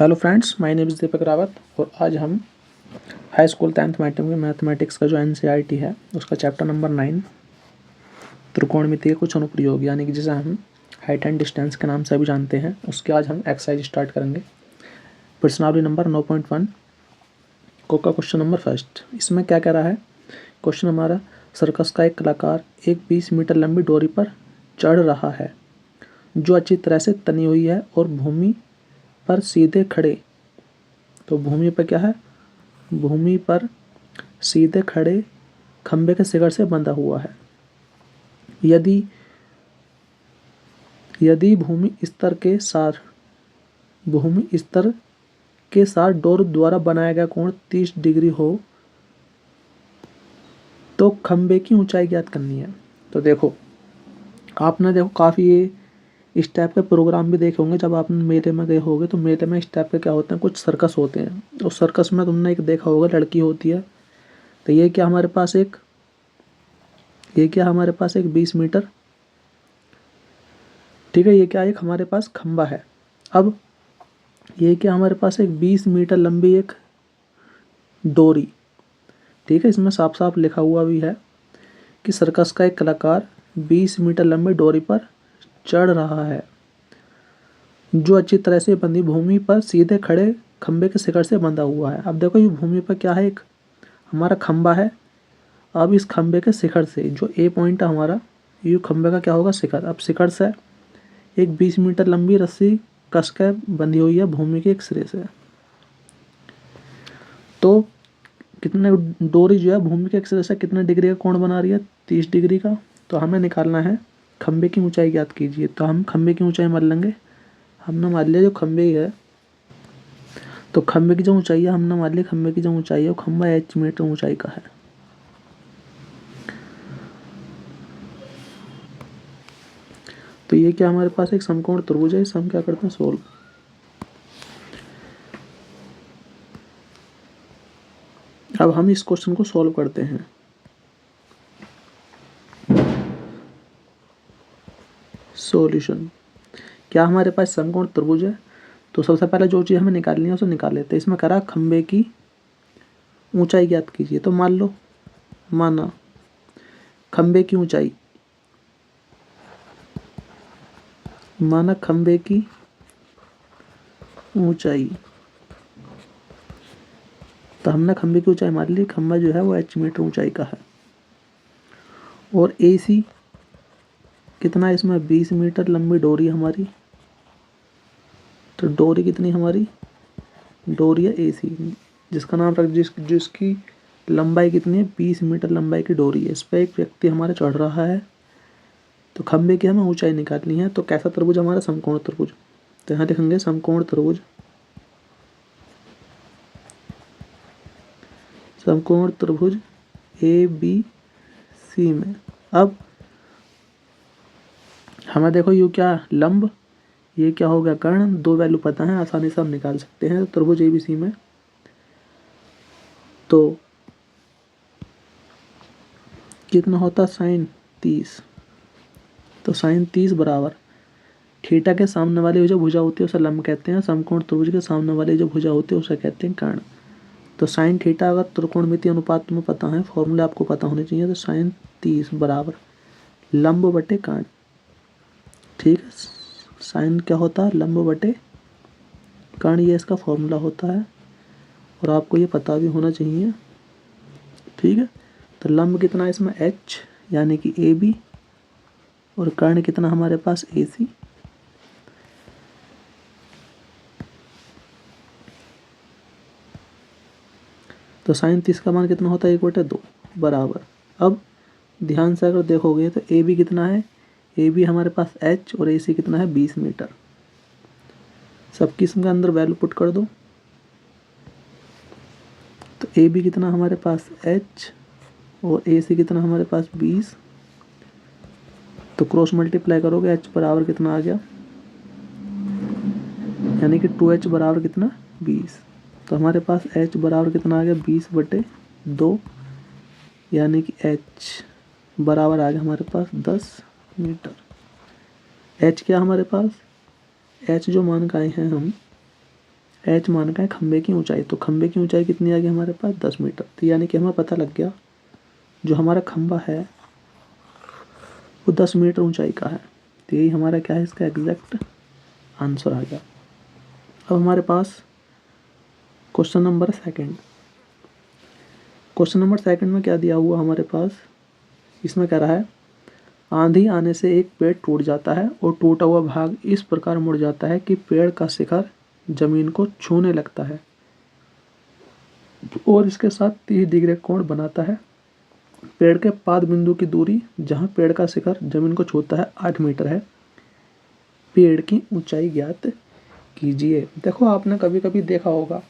Hello friends, my name is Deepak Rawat और आज हम हाई स्कूल 10th मैथमेटिक्स का जो एनसीईआरटी है उसका चैप्टर नंबर 9 त्रिकोणमितीय कुछ अनुप्रयोग यानी कि जिसे हम हाइट एंड डिस्टेंस के नाम से भी जानते हैं उसके आज हम एक्सरसाइज स्टार्ट करेंगे। प्रश्नावली नंबर 9.1 को का क्वेश्चन नंबर फर्स्ट। इसमें क्या कह रहा है क्वेश्चन हमारा, सर्कस का एक कलाकार एक 20 मीटर लंबी डोरी पर चढ़ रहा है जो अच्छी तरह से तनी हुई है और भूमि पर सीधे खड़े, तो भूमि पर क्या है, भूमि पर सीधे खड़े खंबे के शिखर से बंधा हुआ है। यदि यदि भूमि स्तर के साथ डोर द्वारा बनाया गया कोण 30 डिग्री हो तो खंबे की ऊंचाई ज्ञात करनी है। तो देखो आपने काफ़ी ये इस टाइप के प्रोग्राम भी देखे होंगे। जब आप मेले में गए होगे तो मेले में इस टाइप के क्या होते हैं, कुछ सर्कस होते हैं। तो सर्कस में तुमने एक देखा होगा, लड़की होती है। तो ये क्या हमारे पास एक 20 मीटर, ठीक है, ये क्या एक हमारे पास खंबा है। अब ये क्या हमारे पास एक 20 मीटर लंबी एक डोरी, ठीक है। इसमें साफ साफ लिखा हुआ भी है कि सर्कस का एक कलाकार 20 मीटर लंबी डोरी पर चढ़ रहा है जो अच्छी तरह से बंधी भूमि पर सीधे खड़े खंबे के शिखर से बंधा हुआ है। अब देखो ये भूमि पर क्या है, एक हमारा खंबा है। अब इस खंबे के शिखर से जो ए पॉइंट है हमारा, ये खंबे का क्या होगा, शिखर। अब शिखर से एक 20 मीटर लंबी रस्सी कस कर बंधी हुई है भूमि के एक सिरे से। तो कितने डोरी जो है भूमि के एक सिरे से कितने डिग्री का कोण बना रही है, 30 डिग्री का। तो हमें निकालना है खंबे की ऊंचाई ज्ञात कीजिए। तो हम खंबे की ऊंचाई मान लेंगे। हमने मान लिया जो खंबे ही है, तो खंबे की जो ऊंचाई है, हमने मान लिया खंबे की जो ऊंचाई है वो खंबा h मीटर ऊंचाई का है। तो ये क्या हमारे पास एक समकोण त्रिभुज है। इसे हम क्या करते हैं, सोल्व। अब हम इस क्वेश्चन को सॉल्व करते हैं। सॉल्यूशन, क्या हमारे पास समकोण त्रिभुज है। तो सबसे पहले जो चीज़ हमें निकालनी है उसे निकाल लेते हैं। इसमें करा खंबे की ऊंचाई ज्ञात कीजिए। तो माना खंबे की ऊंचाई, माना खंबे की ऊंचाई, तो हमने खंबे की ऊंचाई मान ली। खंबा जो है वो h मीटर ऊंचाई का है और AC कितना है इसमें, 20 मीटर लंबी डोरी हमारी। तो डोरी कितनी हमारी, डोरी है AC, जिसका नाम रख जिसकी लंबाई कितनी है, 20 मीटर लंबाई की डोरी है। इस पर एक व्यक्ति हमारा चढ़ रहा है। तो खंबे की हमें ऊंचाई निकालनी है। तो कैसा त्रिभुज हमारा, समकोण त्रिभुज। तो यहाँ लिखेंगे समकोण त्रिभुज, समकोण त्रिभुज ABC में। अब हमें देखो यू क्या लंब, ये क्या हो गया कर्ण, दो वैल्यू पता है, आसानी से हम निकाल सकते हैं। तो त्रिभुज ABC में तो कितना होता है, sin 30। तो sin 30 बराबर थीटा के सामने वाली जो भुजा होती है उसे लंब कहते हैं। समकोण त्रिभुज के सामने वाली जो भुजा होती है उसे कहते हैं कर्ण। तो sin थीटा अगर त्रिकोणमितीय अनुपात तुम्हें पता है, फॉर्मूला आपको पता होने चाहिए। तो sin 30 बराबर लंब बटे कर्ण, ठीक है। साइन क्या होता है, लंब बटे कर्ण, ये इसका फॉर्मूला होता है और आपको ये पता भी होना चाहिए, ठीक है। तो लंब कितना है इसमें h यानी कि AB और कर्ण कितना हमारे पास AC। तो sin 30 का मान कितना होता है, 1/2 बराबर। अब ध्यान से अगर देखोगे तो AB कितना है, AB हमारे पास h और AC कितना है, 20 मीटर। सबकी इसके अंदर वैल्यू पुट कर दो। तो AB कितना हमारे पास h और AC कितना हमारे पास 20। तो क्रॉस मल्टीप्लाई करोगे h बराबर कितना आ गया, यानी कि 2h बराबर कितना, 20। तो हमारे पास h बराबर कितना आ गया, 20/2, यानी कि h बराबर आ गया हमारे पास 10 मीटर। h क्या हमारे पास, h जो मान का आए हैं हम एच मान का है खंबे की ऊंचाई, तो खंबे की ऊंचाई कितनी आ गई हमारे पास 10 मीटर। तो यानी कि हमें पता लग गया जो हमारा खंबा है वो 10 मीटर ऊंचाई का है। तो यही हमारा क्या है, इसका एग्जैक्ट आंसर आ गया। अब हमारे पास question number second. Question number second में क्या दिया हुआ हमारे पास, इसमें कह रहा है आंधी आने से एक पेड़ टूट जाता है और टूटा हुआ भाग इस प्रकार मुड़ जाता है कि पेड़ का शिखर जमीन को छूने लगता है और इसके साथ 30 डिग्री कोण बनाता है। पेड़ के पाद बिंदु की दूरी जहां पेड़ का शिखर जमीन को छूता है 8 मीटर है। पेड़ की ऊंचाई ज्ञात कीजिए। देखो आपने कभी कभी देखा होगा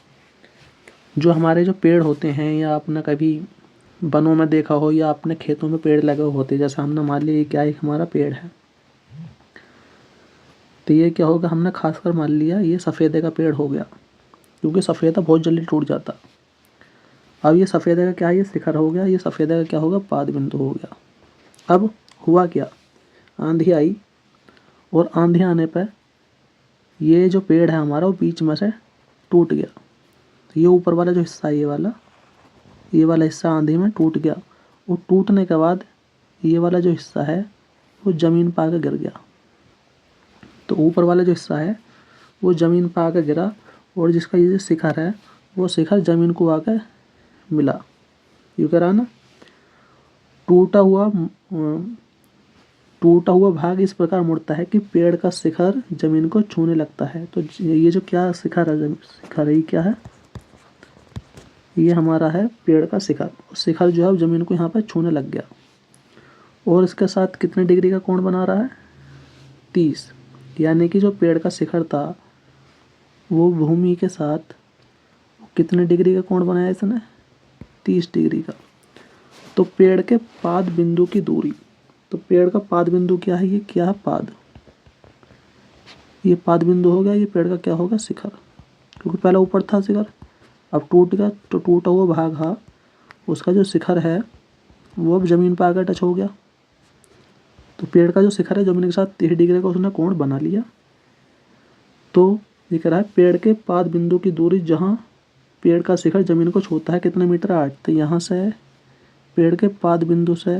जो हमारे जो पेड़ होते हैं, या आपने कभी वनों में देखा हो या अपने खेतों में पेड़ लगे होते, जैसे हमने मान लिया क्या एक हमारा पेड़ है, तो ये क्या होगा, हमने खासकर मान लिया ये सफ़ेदे का पेड़ हो गया, क्योंकि सफ़ेदा बहुत जल्दी टूट जाता। अब ये सफ़ेदे का क्या है, ये शिखर हो गया, ये सफ़ेदे का क्या होगा, पाद बिंदु हो गया। अब हुआ क्या, आंधी आई और आंधी आने पर ये जो पेड़ है हमारा वो बीच में से टूट गया। तो ये ऊपर वाला जो हिस्सा है, ये वाला हिस्सा आंधी में टूट गया और टूटने के बाद ये वाला जो हिस्सा है वो ज़मीन पर आकर गिर गया। तो ऊपर वाला जो हिस्सा है वो ज़मीन पर आकर गिरा और जिसका ये जो शिखर है वो शिखर ज़मीन को आकर मिला। यूँ कह रहा ना, टूटा हुआ भाग इस प्रकार मुड़ता है कि पेड़ का शिखर जमीन को छूने लगता है। तो ये जो क्या शिखर है, शिखर ये क्या है, ये हमारा है पेड़ का शिखर। शिखर जो है जमीन को यहाँ पर छूने लग गया और इसके साथ कितने डिग्री का कोण बना रहा है, 30। यानी कि जो पेड़ का शिखर था वो भूमि के साथ कितने डिग्री का कोण बनाया इसने, 30 डिग्री का। तो पेड़ के पाद बिंदु की दूरी, तो पेड़ का पाद बिंदु क्या है, ये क्या है, पाद, ये पाद बिंदु हो गया, ये पेड़ का क्या होगा, शिखर, क्योंकि पहले ऊपर था शिखर, अब टूट गया तो टूटा हुआ भाग है उसका जो शिखर है वो अब ज़मीन पर आकर टच हो गया। तो पेड़ का जो शिखर है ज़मीन के साथ 30 डिग्री का उसने कोण बना लिया। तो ये कह रहा है पेड़ के पाद बिंदु की दूरी जहाँ पेड़ का शिखर ज़मीन को छूता है कितने मीटर, 8। तो यहाँ से पेड़ के पाद बिंदु से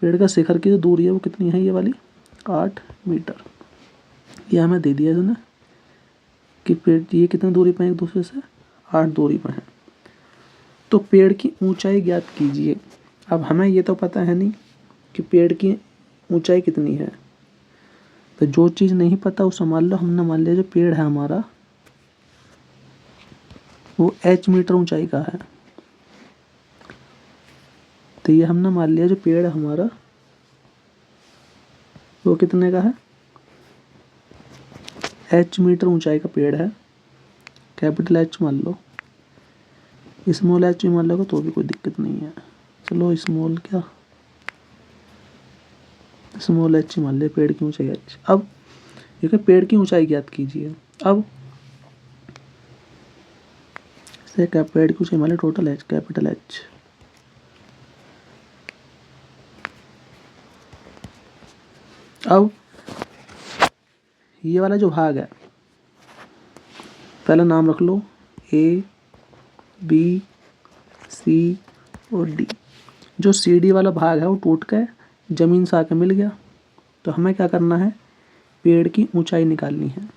पेड़ का शिखर की जो दूरी है वो कितनी है, ये वाली 8 मीटर। ये हमें दे दिया इसने कि पेड़ ये कितनी दूरी पर एक दूसरे से, 8 दूरी पर है। तो पेड़ की ऊंचाई ज्ञात कीजिए। अब हमें ये तो पता है नहीं कि पेड़ की ऊंचाई कितनी है, तो जो चीज़ नहीं पता उसे मान लो, हमने मान लिया जो पेड़ है हमारा वो h मीटर ऊंचाई का है। तो ये हमने मान लिया जो पेड़ है हमारा वो कितने का है, h मीटर ऊंचाई का पेड़ है। कैपिटल H मान लो, स्मॉल h भी मान लो तो भी कोई दिक्कत नहीं है। चलो स्मॉल h मान ले, पेड़ की ऊंचाई h। अब ये पेड़ की ऊंचाई ज्ञात कीजिए। अब से क्या, पेड़ की ऊंचाई मान ले टोटल h, कैपिटल H। अब ये वाला जो भाग है पहला नाम रख लो, A B C और D। जो CD वाला भाग है वो टूट कर ज़मीन से आके मिल गया। तो हमें क्या करना है, पेड़ की ऊंचाई निकालनी है।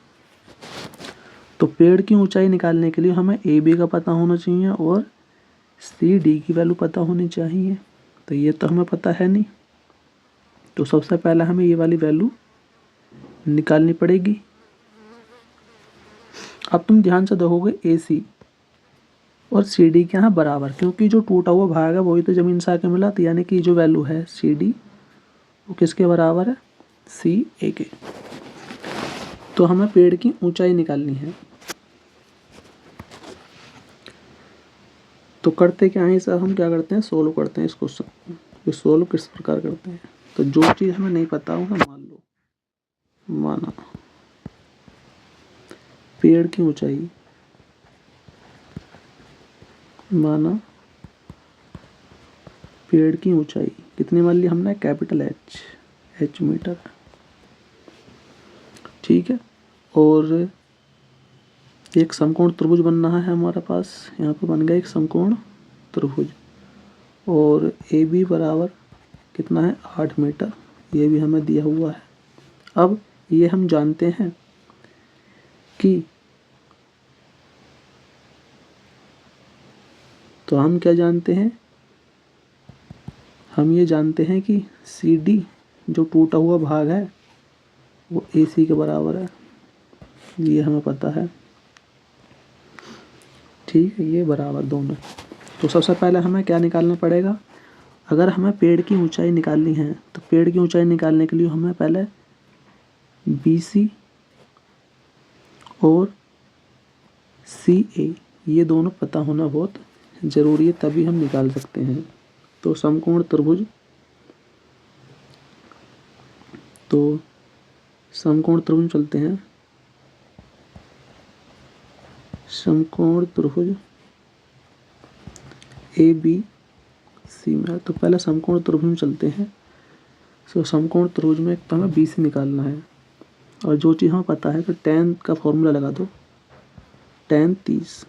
तो पेड़ की ऊंचाई निकालने के लिए हमें AB का पता होना चाहिए और CD की वैल्यू पता होनी चाहिए। तो ये तो हमें पता है नहीं, तो सबसे पहले हमें ये वाली वैल्यू निकालनी पड़ेगी। अब तुम ध्यान से देखोगे AC और CD क्या है बराबर, क्योंकि जो टूटा हुआ भाग है वही तो ज़मीन से आके मिला। तो यानी कि जो वैल्यू है CD वो किसके बराबर है, CA के। तो हमें पेड़ की ऊंचाई निकालनी है। तो करते क्या है सर, हम क्या करते हैं, सोल्व करते हैं इस क्वेश्चन को। ये सोल्व किस प्रकार करते हैं, तो जो चीज़ हमें नहीं पता होगा मान लो, माना पेड़ की ऊंचाई, माना पेड़ की ऊंचाई कितनी मान ली हमने, कैपिटल H मीटर, ठीक है। और एक समकोण त्रिभुज बन रहा है हमारे पास, यहाँ पे बन गया एक समकोण त्रिभुज, और ए बी बराबर कितना है 8 मीटर, ये भी हमें दिया हुआ है। अब ये हम जानते हैं कि, तो हम क्या जानते हैं, हम ये जानते हैं कि सी डी जो टूटा हुआ भाग है वो ए सी के बराबर है, ये हमें पता है। ठीक है, ये बराबर दोनों। तो सबसे पहले हमें क्या निकालना पड़ेगा, अगर हमें पेड़ की ऊंचाई निकालनी है तो पेड़ की ऊंचाई निकालने के लिए हमें पहले बी सी और सी ए ये दोनों पता होना बहुत ज़रूरी है, तभी हम निकाल सकते हैं। तो समकोण त्रिभुज, तो समकोण त्रिभुज चलते हैं, समकोण त्रिभुज ए बी सी में, तो पहले समकोण त्रिभुज में चलते हैं। तो समकोण त्रिभुज में एक तो हमें बी सी निकालना है, और जो चीज़ हमें पता है तो tan का फॉर्मूला लगा दो, tan 30।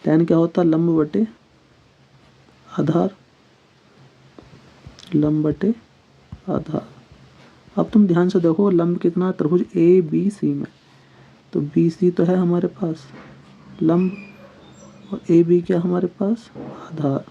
tan क्या होता है, लंब बटे आधार, लंब बटे आधार। अब तुम ध्यान से देखो लंब कितना त्रिभुज ए बी सी में, तो बी सी तो है हमारे पास लंब, और ए बी क्या हमारे पास आधार।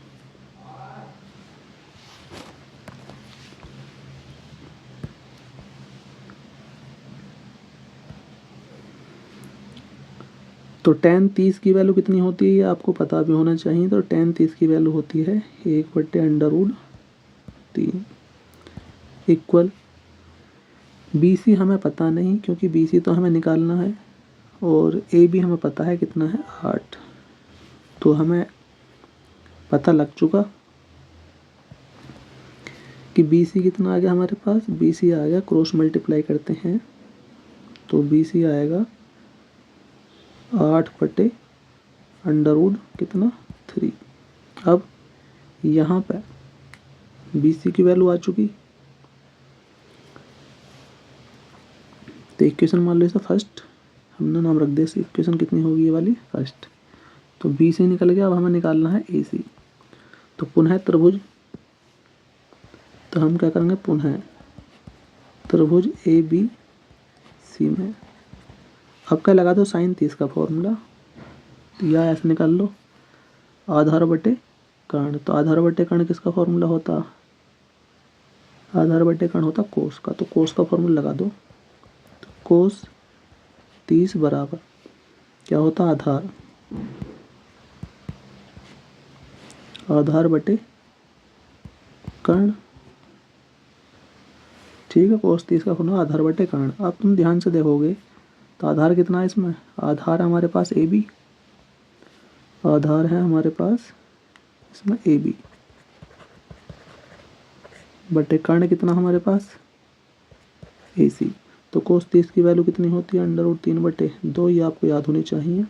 तो tan 30 की वैल्यू कितनी होती है ये आपको पता भी होना चाहिए। तो tan 30 की वैल्यू होती है 1/√3 इक्वल, बी सी हमें पता नहीं क्योंकि बी सी तो हमें निकालना है, और ए बी हमें पता है कितना है 8, तो हमें पता लग चुका कि बी सी कितना आ गया हमारे पास, बी सी आ गया, क्रॉस मल्टीप्लाई करते हैं तो बी सी आएगा 8/√3 कितना 3। अब यहाँ पे बी सी की वैल्यू आ चुकी, तो इक्वेशन मान लो इसे फर्स्ट, हमने नाम रख दिया, इस इक्वेशन कितनी होगी ये वाली फर्स्ट। तो बी सी निकल गया, अब हमें निकालना है ए सी। तो पुनः त्रिभुज, तो हम क्या करेंगे, पुनः त्रिभुज ए बी सी में अब क्या लगा दो sin 30 का फॉर्मूला, तो या ऐसे निकाल लो आधार बटे कर्ण। तो आधार बटे कर्ण किसका फॉर्मूला होता, आधार बटे कर्ण होता कोस का, तो कोस का फॉर्मूला लगा दो। तो कोस 30 बराबर क्या होता आधार, आधार बटे कर्ण। ठीक है, कोस 30 का फॉर्मूला आधार बटे कर्ण। अब तुम ध्यान से देखोगे तो आधार कितना है इसमें, आधार हमारे पास ए बी, आधार है हमारे पास इसमें ए बी, बटे कर्ण कितना हमारे पास ए सी। तो कोस 30 की वैल्यू कितनी होती है, √3/2, ये आपको याद होनी चाहिए।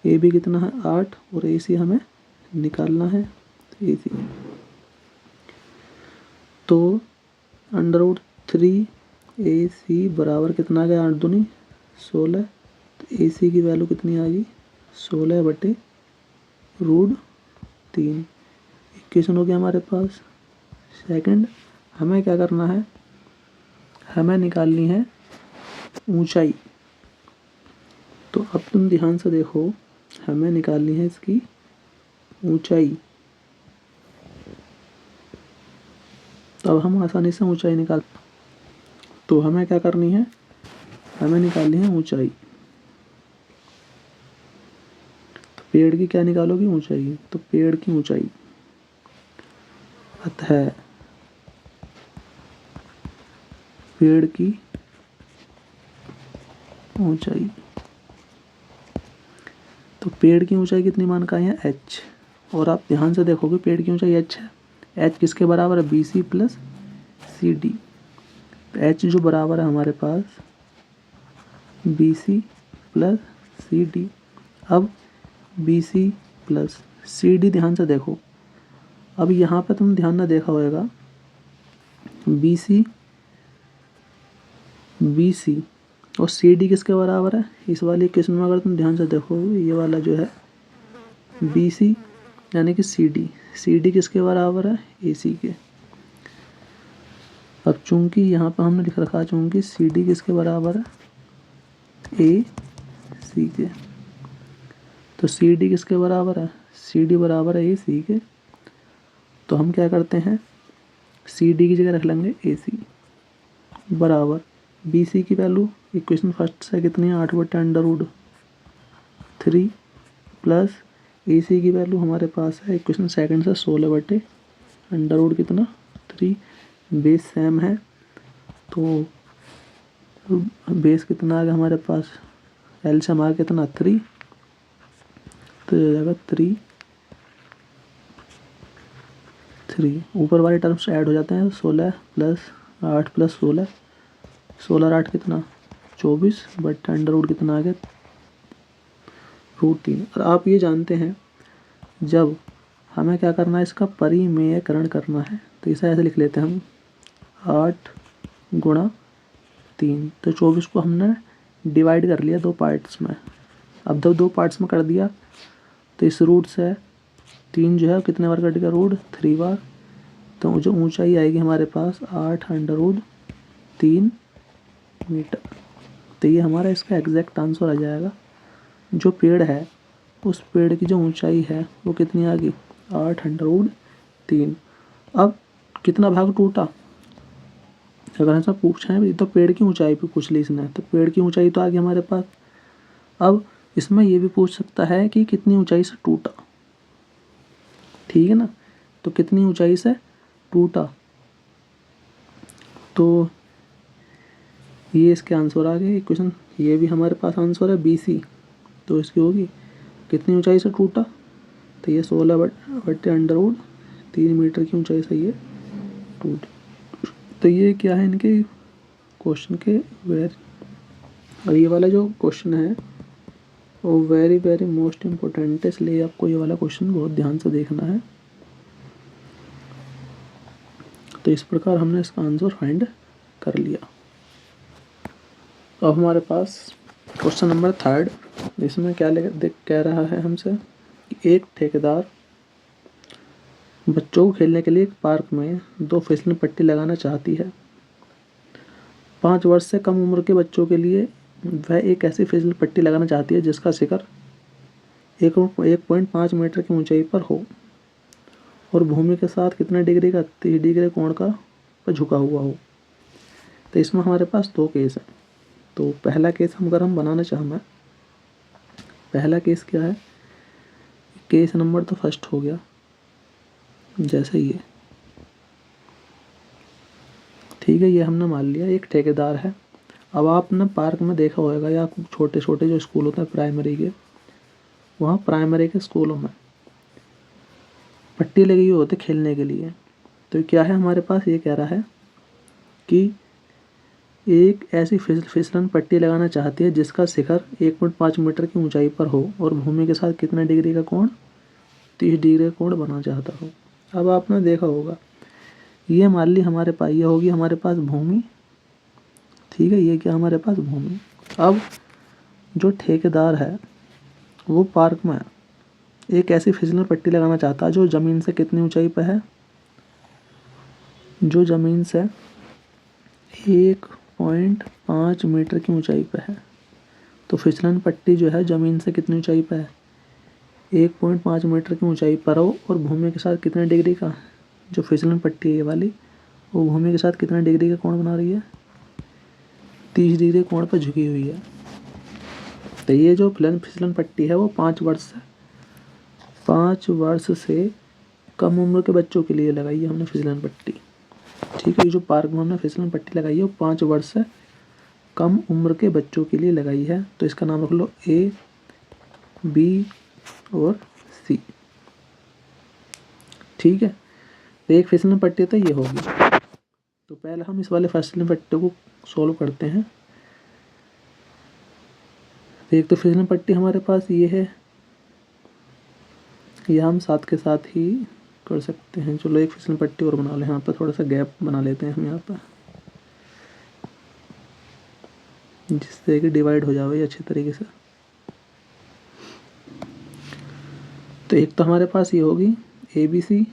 ए बी कितना है 8, और ए सी हमें निकालना है ए सी। तो √3 ए सी बराबर कितना आ गया, 8 दूनी 16। तो ए सी की वैल्यू कितनी आ गई 16/√3। इक्वेशन हो गया हमारे पास सेकंड। हमें क्या करना है, हमें निकालनी है ऊंचाई। तो अब तुम ध्यान से देखो, हमें निकालनी है इसकी ऊंचाई। तो अब हम आसानी से ऊंचाई निकाल, तो हमें क्या करनी है, हमें निकालनी है ऊंचाई। तो पेड़ की क्या निकालोगी ऊंचाई, तो पेड़ की ऊंचाई, अतः पेड़ की ऊंचाई। तो पेड़ की ऊंचाई कितनी मान का है h, और आप ध्यान से देखोगे पेड़ की ऊंचाई h है, h किसके बराबर है, B C plus C D. h जो बराबर है हमारे पास B C plus C D. अब B C plus C D ध्यान से देखो, अब यहाँ पे तुम ध्यान न देखा होगा, बी सी और सी डी किसके बराबर है, इस वाले इक्वेशन में अगर तुम ध्यान से देखो ये वाला जो है बी सी यानी कि सी डी किसके बराबर है, ए सी के। अब चूंकि यहाँ पर हमने लिख रखा है चूंकि सी डी किसके बराबर है, ए सी के, तो सी डी किसके बराबर है, सी डी बराबर है ए सी के। तो हम क्या करते हैं, सी डी की जगह रख लेंगे ए सी बराबर बी सी की वैल्यू इक्वेशन फर्स्ट से कितनी है, 8/√3 प्लस ए सी की वैल्यू हमारे पास है इक्वेशन सेकंड से 16/√3 कितना 3। बेस सेम है तो बेस कितना आ गया हमारे पास, एल से हमारा कितना 3, तो ये जाएगा 3 ऊपर वाले टर्म्स ऐड हो जाते हैं, 16 प्लस 8 प्लस 16, 16 8 कितना 24 बट अंडर कितना आ गया √3। और आप ये जानते हैं जब हमें क्या करना है, इसका परिमेयकरण करना है, तो इसे ऐसे लिख लेते हैं हम 8/3। तो 24 को हमने डिवाइड कर लिया 2 पार्ट्स में। अब जब 2 पार्ट्स में कर दिया तो इस रूट से 3 जो है कितने बार कटेगा, √3 बार। तो जो ऊंचाई आएगी हमारे पास 8/3 मीटर। तो ये हमारा इसका एग्जैक्ट आंसर आ जाएगा। जो पेड़ है उस पेड़ की जो ऊंचाई है वो कितनी आ गई, 8/3। अब कितना भाग टूटा, अगर ऐसा पूछा है तो पेड़ की ऊंचाई पे पूछ ली इसने, तो पेड़ की ऊंचाई तो आ गई हमारे पास। अब इसमें ये भी पूछ सकता है कि कितनी ऊंचाई से टूटा, ठीक है ना, तो कितनी ऊंचाई से टूटा, तो ये इसके आंसर आ गए इक्वेशन। ये भी हमारे पास आंसर है बी सी, तो इसकी होगी कितनी ऊंचाई से टूटा, तो ये 16/√3 मीटर की ऊंचाई से ये टूट। तो ये क्या है इनके क्वेश्चन के और ये वाला जो क्वेश्चन है वो वेरी वेरी मोस्ट इम्पोर्टेंट है, इसलिए आपको ये वाला क्वेश्चन बहुत ध्यान से देखना है। तो इस प्रकार हमने इसका आंसर फाइंड कर लिया। अब हमारे पास क्वेश्चन नंबर 3, इसमें क्या कह रहा है हमसे कि एक ठेकेदार बच्चों को खेलने के लिए एक पार्क में 2 फिसलन पट्टी लगाना चाहती है। 5 वर्ष से कम उम्र के बच्चों के लिए वह एक ऐसी फिसल पट्टी लगाना चाहती है जिसका शिखर 1.5 मीटर की ऊंचाई पर हो और भूमि के साथ कितने डिग्री का, 30 डिग्री कोण का पर झुका हुआ हो। तो इसमें हमारे पास 2 केस हैं। तो पहला केस अगर हम बनाना चाहें, पहला केस क्या है, केस नंबर तो फर्स्ट हो गया, जैसे ये ठीक है, ये हमने मान लिया एक ठेकेदार है। अब आपने पार्क में देखा होगा या छोटे छोटे जो स्कूल होते हैं प्राइमरी के, वहाँ प्राइमरी के स्कूलों में पट्टी लगी हुई होती है खेलने के लिए। तो क्या है हमारे पास, ये कह रहा है कि एक ऐसी फिसलन पट्टी लगाना चाहती है जिसका शिखर 1.5 मीटर की ऊंचाई पर हो और भूमि के साथ कितने डिग्री का कोण, 30 डिग्री कोण बना चाहता हो। अब आपने देखा होगा ये मान ली हमारे पास ये होगी हमारे पास भूमि, ठीक है, ये क्या हमारे पास भूमि। अब जो ठेकेदार है वो पार्क में एक ऐसी फिसलन पट्टी लगाना चाहता है जो ज़मीन से कितनी ऊंचाई पर है, जो ज़मीन से 1.5 मीटर की ऊंचाई पर है। तो फिसलन पट्टी जो है ज़मीन से कितनी ऊंचाई पर है, 1.5 मीटर की ऊंचाई पर हो और भूमि के साथ कितने डिग्री का, जो फिसलन पट्टी है ये वाली, वो भूमि के साथ कितने डिग्री का कोण बना रही है, 30 डिग्री कोण पर झुकी हुई है। तो ये जो फिसलन पट्टी है वो 5 वर्ष से कम उम्र के बच्चों के लिए लगाई है हमने फिसलन पट्टी, ठीक है। ये जो पार्क में हमने फिसलन पट्टी लगाई है वो 5 वर्ष से कम उम्र के बच्चों के लिए लगाई है। तो इसका नाम रख लो A, B और C, ठीक है। तो एक फिसलन पट्टी तो ये होगी। तो पहले हम इस वाले फिसलन पट्टी को सॉल्व करते हैं। एक तो फिसलन पट्टी हमारे पास ये है, ये हम साथ के साथ ही कर सकते हैं। चलो एक फिसलन पट्टी और बना लें, यहाँ पर थोड़ा सा गैप बना लेते हैं हम यहाँ पर। जिससे कि डिवाइड हो जाए अच्छी तरीके से। तो एक तो हमारे पास ये होगी ABC।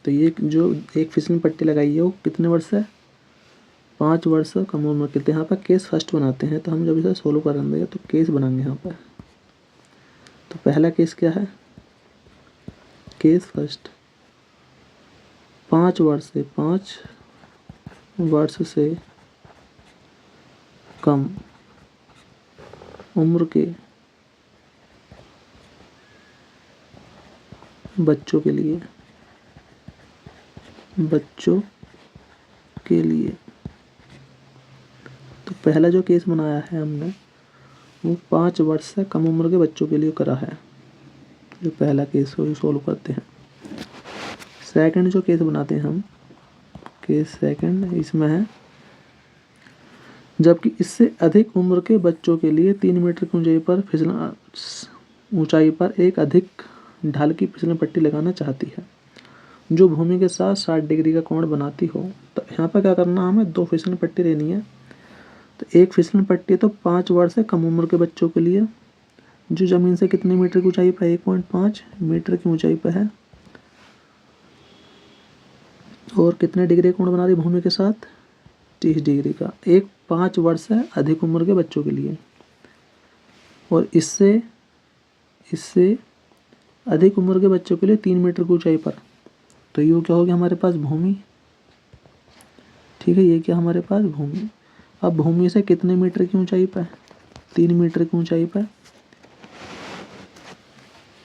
तो ये जो एक फिसलन पट्टी लगाई है वो कितने वर्ष है, 5 वर्ष कम उम्र के। तो यहाँ पर केस फर्स्ट बनाते हैं। तो हम जब इसे सोल्व करेंगे तो केस बनाएंगे यहाँ पर। तो पहला केस क्या है, केस फर्स्ट 5 वर्ष से कम उम्र के बच्चों के लिए। तो पहला जो केस बनाया है हमने वो 5 वर्ष से कम उम्र के बच्चों के लिए करा है, जो पहला केस वो सोल्व करते हैं। सेकंड जो केस बनाते हैं हम, केस सेकंड, इसमें है जबकि इससे अधिक उम्र के बच्चों के लिए 3 मीटर की ऊंचाई पर एक अधिक ढाल की फिसलन पट्टी लगाना चाहती है जो भूमि के साथ 60 डिग्री का कोण बनाती हो। तो यहाँ पर क्या करना, हमें 2 फिसलन पट्टी लेनी है। तो एक फिसलन पट्टी तो 5 वर्ष से कम उम्र के बच्चों के लिए, जो ज़मीन से कितने मीटर की ऊंचाई पर, 1.5 मीटर की ऊंचाई पर है, और कितने डिग्री कोण बना रही भूमि के साथ, 30 डिग्री का। एक 5 वर्ष से अधिक उम्र के बच्चों के लिए, और इससे अधिक उम्र के बच्चों के लिए 3 मीटर की ऊंचाई पर। तो ये क्या हो गया हमारे पास, भूमि। ठीक है, ये क्या हमारे पास, भूमि। अब भूमि से कितने मीटर की ऊंचाई पर, 3 मीटर की ऊंचाई पर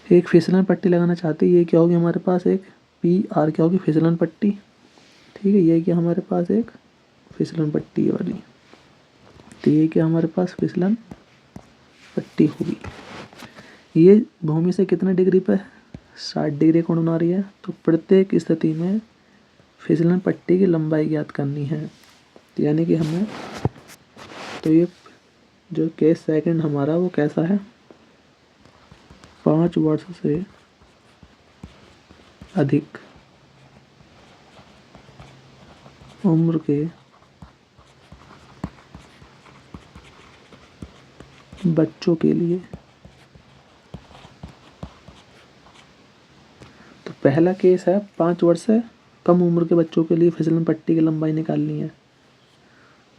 एक फिसलन पट्टी लगाना चाहते हैं। ये क्या होगी हमारे पास, एक PR क्या होगी, फिसलन पट्टी। ठीक है, ये क्या हमारे पास, एक फिसलन पट्टी वाली। तो ये क्या हमारे पास, फिसलन पट्टी होगी। ये भूमि से कितने डिग्री पे है, 60 डिग्री कोण बना रही है। तो प्रत्येक स्थिति में फिसलन पट्टी की लंबाई ज्ञात करनी है। तो यानी कि हमें, तो ये जो केस सेकंड हमारा वो कैसा है, 5 वर्ष से अधिक उम्र के बच्चों के लिए। तो पहला केस है 5 वर्ष से कम उम्र के बच्चों के लिए फिसलन पट्टी की लंबाई निकालनी है,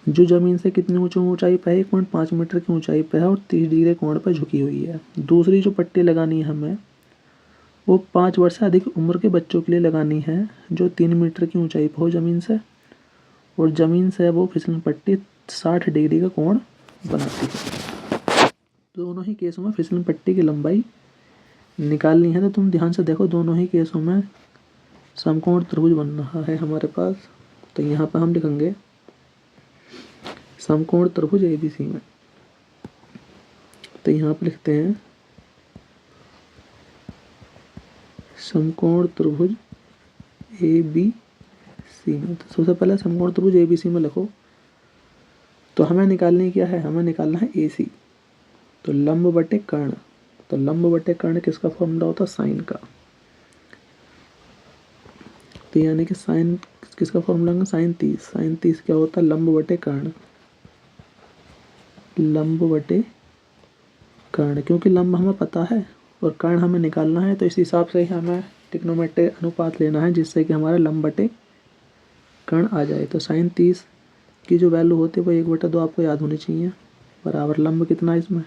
जो ज़मीन से कितनी ऊंचाई पर है, 1.5 मीटर की ऊंचाई पर है और 30 डिग्री कोण पर झुकी हुई है। दूसरी जो पट्टी लगानी है हमें वो 5 वर्ष से अधिक उम्र के बच्चों के लिए लगानी है, जो 3 मीटर की ऊंचाई पर हो ज़मीन से, और ज़मीन से वो फिसलन पट्टी 60 डिग्री का कोण बनाती है। दोनों ही केसों में फिसलन पट्टी की लंबाई निकालनी है। तो तुम ध्यान से देखो, दोनों ही केसों में समकोण त्रिभुज बन रहा है हमारे पास। तो यहाँ पर हम लिखेंगे समकोण त्रिभुज ABC में। तो यहाँ पर लिखते हैं समकोण त्रिभुज ABC में। तो सबसे पहले समकोण त्रिभुज ABC में लिखो। तो हमें निकालनी क्या है, हमें निकालना है AC। तो लंब बटे कर्ण। तो लंब बटे कर्ण किसका फॉर्मूला होता है, साइन का। तो यानी कि साइन किसका फॉर्मूला है, साइन 30। साइन 30 क्या होता है, लंब बटे कर्ण। लंब बटे कर्ण, क्योंकि लंब हमें पता है और कर्ण हमें निकालना है। तो इस हिसाब से ही हमें ट्रिग्नोमेट्रिक अनुपात लेना है, जिससे कि हमारा लंब बटे कर्ण आ जाए। तो साइन 30 की जो वैल्यू होती है वो 1/2 आपको याद होनी चाहिए, बराबर लंब कितना है इसमें,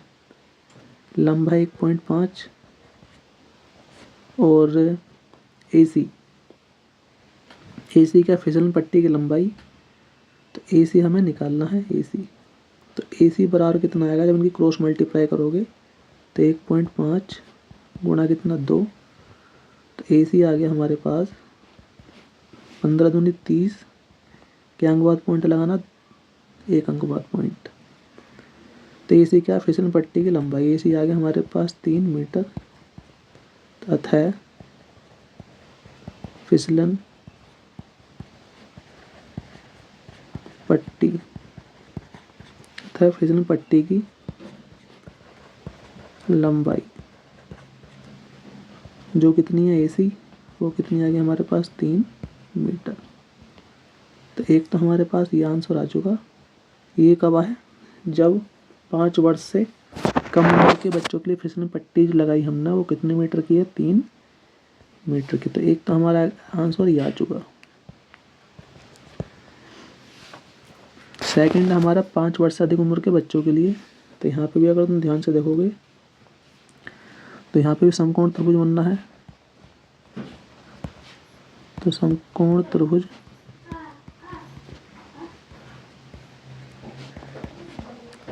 लंब है 1.5, और AC क्या फिसलन पट्टी की लंबाई। तो AC हमें निकालना है, AC। तो AC बराबर कितना आएगा, जब इनकी क्रॉस मल्टीप्लाई करोगे तो 1.5 गुणा कितना, 2। तो AC आ गया हमारे पास 15 दूनी 30, के अंक बाद पॉइंट लगाना, 1 अंक बाद पॉइंट। तो AC क्या, फिसलन पट्टी की लंबाई। AC आ गया हमारे पास 3 मीटर, अतः फिसलन पट्टी की लंबाई जो कितनी है AC, वो कितनी आ गई हमारे पास, 3 मीटर। तो एक तो हमारे पास ये आंसर आ चुका। ये कब आया, जब 5 वर्ष से कम उम्र के बच्चों के लिए फिसलन पट्टी जो लगाई हमने वो कितने मीटर की है? 3 मीटर की। तो एक तो हमारा आंसर ये आ चुका। सेकंड हमारा 5 वर्ष से अधिक उम्र के बच्चों के लिए। तो यहाँ पे भी अगर तुम ध्यान से देखोगे तो यहाँ पे भी समकोण त्रिभुज बनना है। तो समकोण त्रिभुज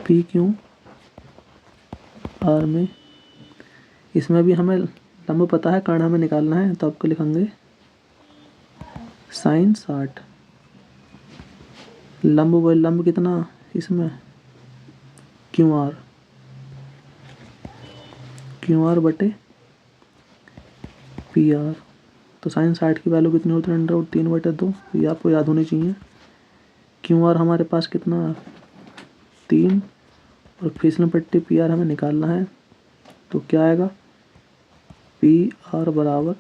पी क्यू आर में, इसमें भी हमें लंब पता है, कर्ण हमें निकालना है। तो आपको लिखेंगे sin 60। लंब कितना इसमें? क्यू आर बटे पी आर। तो sin 60 की वैल्यू कितनी होती है? √3/2। ये आपको याद होनी चाहिए। क्यू आर हमारे पास कितना? 3। और फिसलन पट्टी पी आर हमें निकालना है। तो क्या आएगा? पी आर बराबर,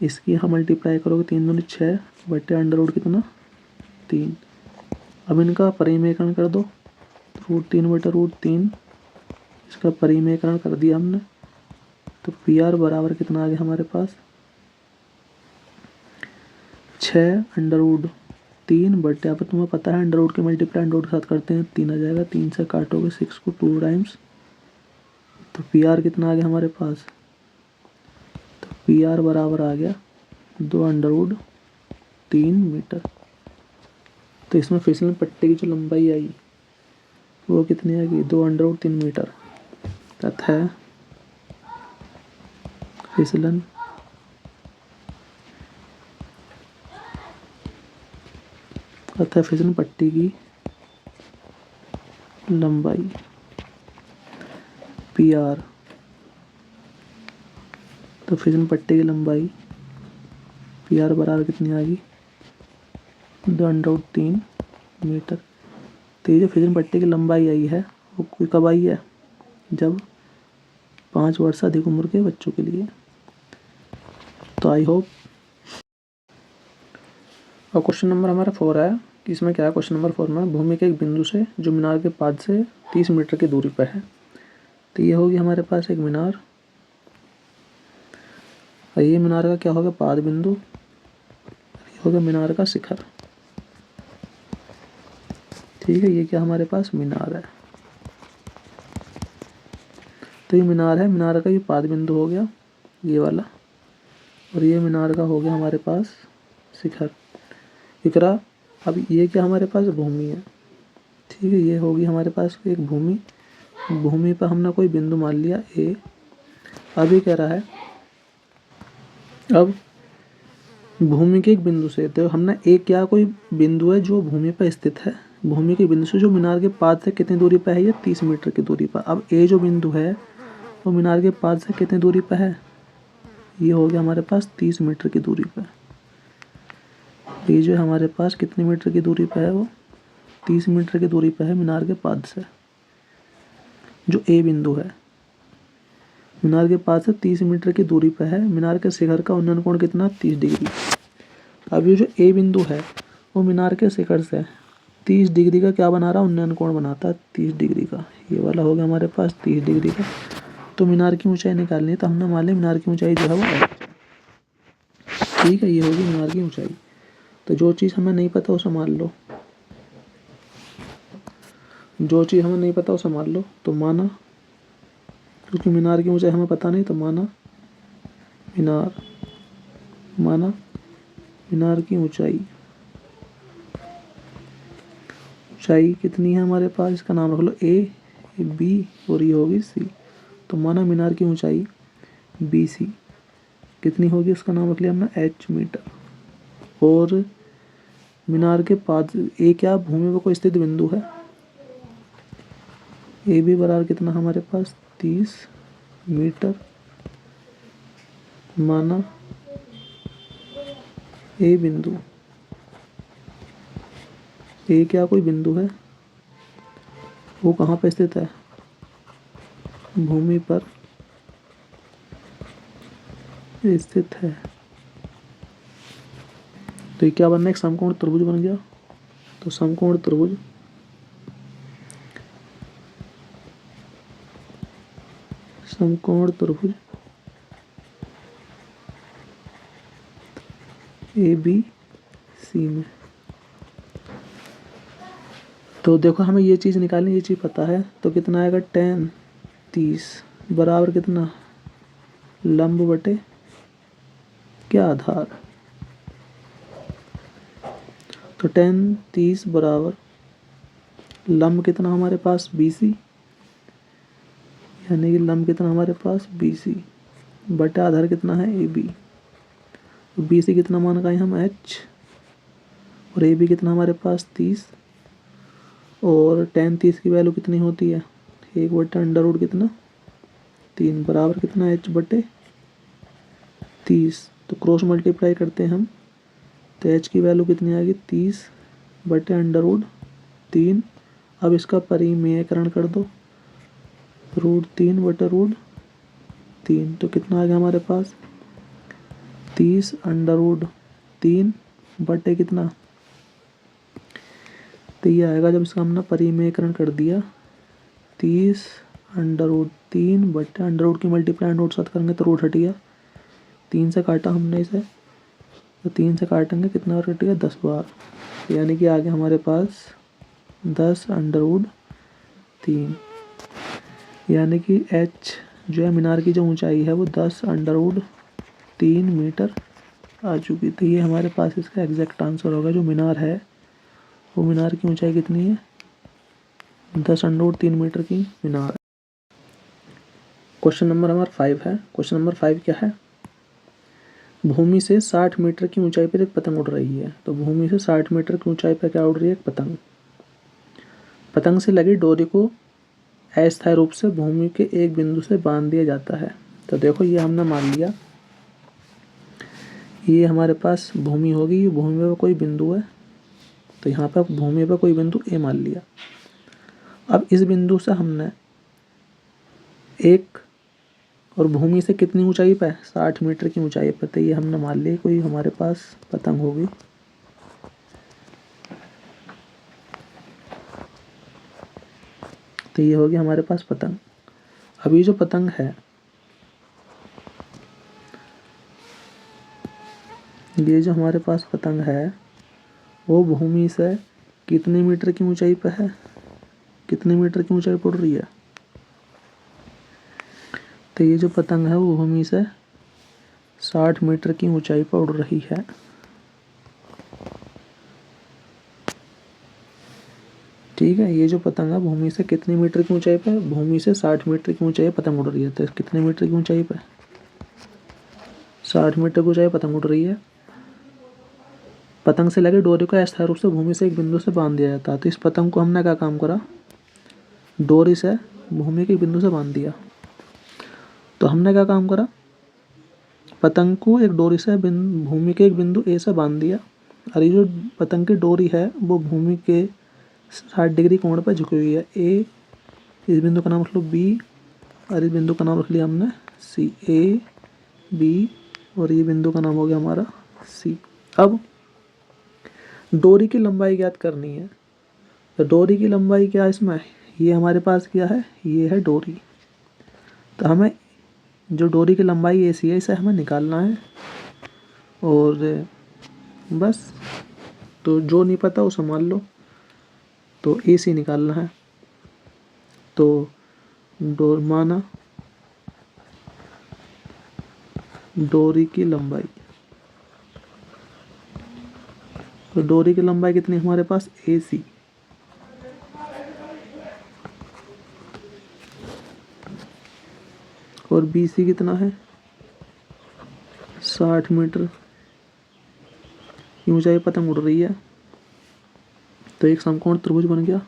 इसकी हम मल्टीप्लाई करोगे 3 दूनी 6 बटे √ कितना? 3। अब इनका परिमेयकरण कर दो। √3/√3 इसका परिमेयकरण कर दिया हमने। तो पी आर बराबर कितना आ गया हमारे पास? 6√3 बटे, यहाँ पर तुम्हें पता है √ के मल्टीप्लाई √ के साथ करते हैं 3 आ जाएगा। 3 से काटोगे 6 को 2 टाइम्स। तो पी आर कितना आ गया हमारे पास? तो पी आर बराबर आ गया 2√3 मीटर। तो इसमें फिसलन पट्टी की जो लंबाई आई वो कितनी आएगी? 2√3 मीटर तथा फिसलन पट्टी की लंबाई पी आर। तो फिसलन पट्टी की लंबाई पी आर बराबर कितनी आ गई? 2√3 मीटर। तो ये जो फिसलन पट्टी की लंबाई आई है वो कब आई है? जब 5 वर्ष से अधिक उम्र के बच्चों के लिए। तो आई होप। और क्वेश्चन नंबर हमारा 4 है कि इसमें क्या है? क्वेश्चन नंबर 4 में भूमि के एक बिंदु से जो मीनार के पाद से 30 मीटर की दूरी पर है। तो ये होगी हमारे पास एक मीनार, और ये मीनार का क्या होगा? पाद बिंदु। ये होगा मीनार का शिखर। ठीक है, ये क्या हमारे पास? मीनार है। तो ये मीनार है, मीनार का ये पाद बिंदु हो गया ये वाला, और ये मीनार का हो गया हमारे पास शिखर। इकरा। अब ये क्या हमारे पास? भूमि है। ठीक है, ये होगी हमारे पास एक भूमि। भूमि पर हमने कोई बिंदु मान लिया ए। अब ये कह रहा है, अब भूमि के एक बिंदु से, तो हमने ए क्या कोई बिंदु है जो भूमि पर स्थित है। भूमि के बिंदु से जो मीनार के पाद से कितनी दूरी पर है? ये 30 मीटर की दूरी पर। अब ए जो बिंदु है वो मीनार के पाद से कितनी दूरी पर है? ये हो गया हमारे पास 30 मीटर की दूरी पर। ये जो हमारे पास कितने मीटर की दूरी पर है? वो 30 मीटर की दूरी पर है मीनार के पाद से। जो ए बिंदु है मीनार के पाद से 30 मीटर की दूरी पर है। मीनार के शिखर का उन्नयन कोण कितना? 30 डिग्री। अब ये जो ए बिंदु है वो मीनार के शिखर से 30 डिग्री का क्या बना रहा है? उन्नयन कोण बनाता है 30 डिग्री का। ये वाला हो गया हमारे पास 30 डिग्री का। तो मीनार की ऊंचाई निकालनी है, तो हमने मान लिया मीनार की ऊंचाई जो है वो h। ठीक है, ये होगी मीनार की ऊंचाई। तो जो चीज़ हमें नहीं पता उसे मान लो, जो चीज़ हमें नहीं पता उसे मान लो। तो माना, क्योंकि मीनार की ऊंचाई हमें पता नहीं, तो माना मीनार की ऊंचाई कितनी है हमारे पास? इसका नाम रख लो ए, बी और ये होगी सी। तो माना मीनार की ऊंचाई बी सी कितनी होगी? उसका नाम रख लिया हमने h मीटर। और मीनार के पाद ए क्या भूमि पर कोई स्थित बिंदु है? ए बी बराबर कितना हमारे पास? 30 मीटर। माना ए बिंदु, ए क्या कोई बिंदु है, वो कहाँ पर स्थित है? भूमि पर स्थित है। तो ये क्या बनना है? एक समकोण त्रिभुज बन गया। तो समकोण त्रिभुज समकोण त्रिभुज ABC में। तो देखो हमें ये चीज़ निकालनी, ये चीज़ पता है, तो कितना आएगा 10 30 बराबर कितना लंब बटे क्या आधार। तो 10 30 बराबर लंब कितना हमारे पास BC, यानी कि लंब कितना हमारे पास BC बटे आधार कितना है AB। तो BC कितना मान लगाए हम H, और AB कितना हमारे पास 30, और 10 30 की वैल्यू कितनी होती है 1 बटे अंडर रूट कितना 3 बराबर कितना H बटे 30। तो क्रॉस मल्टीप्लाई करते हैं हम, तो H की वैल्यू कितनी आएगी 30 बटे अंडर रूट 3। अब इसका परिमेयकरण कर दो, √3 बटे √3, तो कितना आ गया हमारे पास 30 अंडर रूट 3 बटे कितना, तो ये आएगा जब इसका हमने परिमेयकरण कर दिया 30 अंडर रूट 3 बटे अंडर रूट की मल्टीप्लाई अंडर रूट साथ करेंगे तो रूट हट गया, 3 से काटा हमने इसे, तो 3 से काटेंगे कितना बार कटेगा 10 बार, यानी कि आगे हमारे पास 10 अंडर रूट 3, यानी कि H जो है मीनार की जो ऊंचाई है वो 10 अंडर रूट 3 मीटर आ चुकी। तो ये हमारे पास इसका एग्जैक्ट आंसर होगा। जो मीनार है वो मीनार की ऊंचाई कितनी है 10 अंडर रूट 3 मीटर की मीनार। क्वेश्चन नंबर हमारा 5 है। क्वेश्चन नंबर 5 क्या है, भूमि से 60 मीटर की ऊंचाई पर एक पतंग उड़ रही है। तो भूमि से 60 मीटर की ऊंचाई पर क्या उड़ रही है, एक पतंग। पतंग से लगी डोरी को अस्थायी रूप से भूमि के एक बिंदु से बांध दिया जाता है। तो देखो ये हमने मान लिया, ये हमारे पास भूमि होगी, ये भूमि पर कोई बिंदु है, तो यहाँ पर भूमि पर कोई बिंदु A मान लिया। अब इस बिंदु से हमने एक, और भूमि से कितनी ऊंचाई पर 60 मीटर की ऊंचाई पर, तो ये हमने मान लिया कोई हमारे पास पतंग होगी। तो ये होगी हमारे पास पतंग। अभी जो पतंग है ये जो हमारे पास पतंग है वो भूमि से कितने मीटर की ऊंचाई पर है, कितने मीटर की ऊंचाई पर उड़ रही है। तो ये जो पतंग है वो भूमि से 60 मीटर की ऊंचाई पर उड़ रही है। ठीक है, ये जो पतंग है भूमि से कितने मीटर की ऊंचाई पर, भूमि से 60 मीटर की ऊंचाई पर पतंग उड़ रही है। तो कितने मीटर की ऊंचाई पर 60 मीटर की ऊंचाई पतंग उड़ रही है। पतंग से लगे डोरी को अस्थायी रूप से भूमि से एक बिंदु से बांध दिया जाता है। तो इस पतंग को हमने क्या काम करा, डोरी से भूमि के बिंदु से बांध दिया। तो हमने क्या काम करा, पतंग को एक डोरी से भूमि के एक बिंदु A से बांध दिया, और ये जो पतंग की डोरी है वो भूमि के 60 डिग्री कोण पर झुकी हुई है। A, इस बिंदु का नाम रख लो B, और इस बिंदु का नाम रख लिया हमने C। A B और ये बिंदु का नाम हो गया हमारा C। अब डोरी की लंबाई ज्ञात करनी है। तो डोरी की लंबाई क्या है इसमें, ये हमारे पास क्या है, ये है डोरी। तो हमें जो डोरी की लंबाई AC है इसे हमें निकालना है, और बस। तो जो नहीं पता उसे मान लो। तो AC निकालना है, तो डोर माना डोरी की लंबाई, तो डोरी की लंबाई कितनी हमारे पास AC, और BC कितना है 60 मीटर की ऊंचाई पतंग उड़ रही है। तो एक समकोण त्रिभुज बन गया।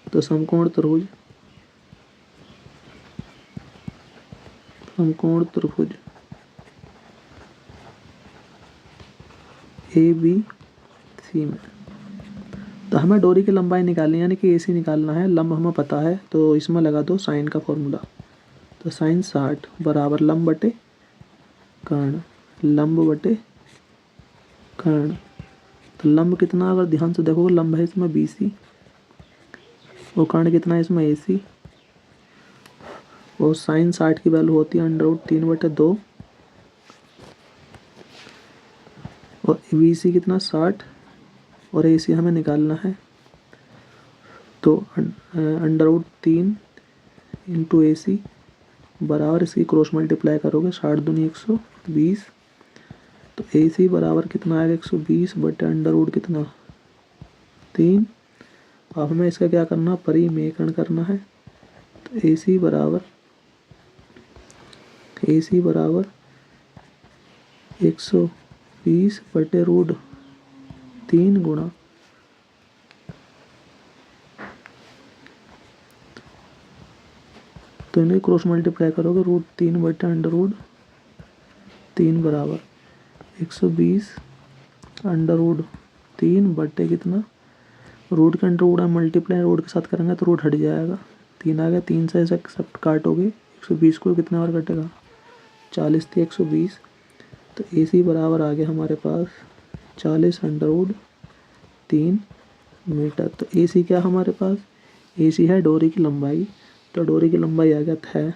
तो समकोण त्रिभुज ABC में। तो हमें डोरी की लंबाई निकालनी है, यानी कि AC निकालना है। लंब हमें पता है, तो इसमें लगा दो साइन का फॉर्मूला। तो साइन 60 बराबर लंब बटे कर्ण, लंब बटे कर्ण। तो लंब कितना, अगर ध्यान से देखो, लंब है इसमें BC, और कर्ण कितना है इसमें AC, और साइन 60 की वैल्यू होती है √3/2 और BC कितना 60 और AC हमें निकालना है। तो √3 इंटू AC बराबर इसकी क्रॉस मल्टीप्लाई करोगे 60 दूनी 120। तो AC बराबर कितना आएगा 120 बटे √ कितना 3। अब हमें इसका क्या करना परिमेयकरण करना है। तो AC बराबर 120 बटे √3 गुणा तो इन्हें क्रॉस मल्टीप्लाई करोगे √3 बटे √3 बराबर 120 √3 बटे कितना रूट के अंडर मल्टीप्लाई रूट के साथ करेंगे तो रूट हट जाएगा। 3 आ गया, 3 से ऐसे सब काटोगे 120 को कितना बार कटेगा 40 थी 120। तो AC बराबर आ गया हमारे पास 40 √3 मीटर। तो AC क्या हमारे पास AC है डोरी की लंबाई। तो डोरी की लंबाई आ गया है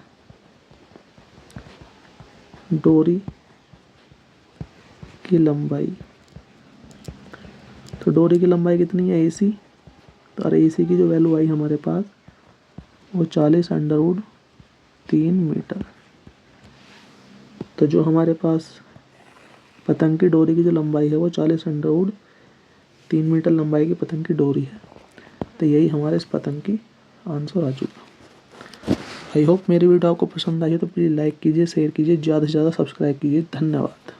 डोरी की लंबाई। तो डोरी की लंबाई कितनी है AC। तो और AC की जो वैल्यू आई हमारे पास वो 40 √3 मीटर। तो जो हमारे पास पतंग की डोरी की जो लंबाई है वो 40 √3 मीटर लंबाई की पतंग की डोरी है। तो यही हमारे इस पतंग की आंसर आ चुका। आई होप मेरी वीडियो आपको पसंद आई है तो प्लीज़ लाइक कीजिए, शेयर कीजिए, ज़्यादा से ज़्यादा सब्सक्राइब कीजिए। धन्यवाद।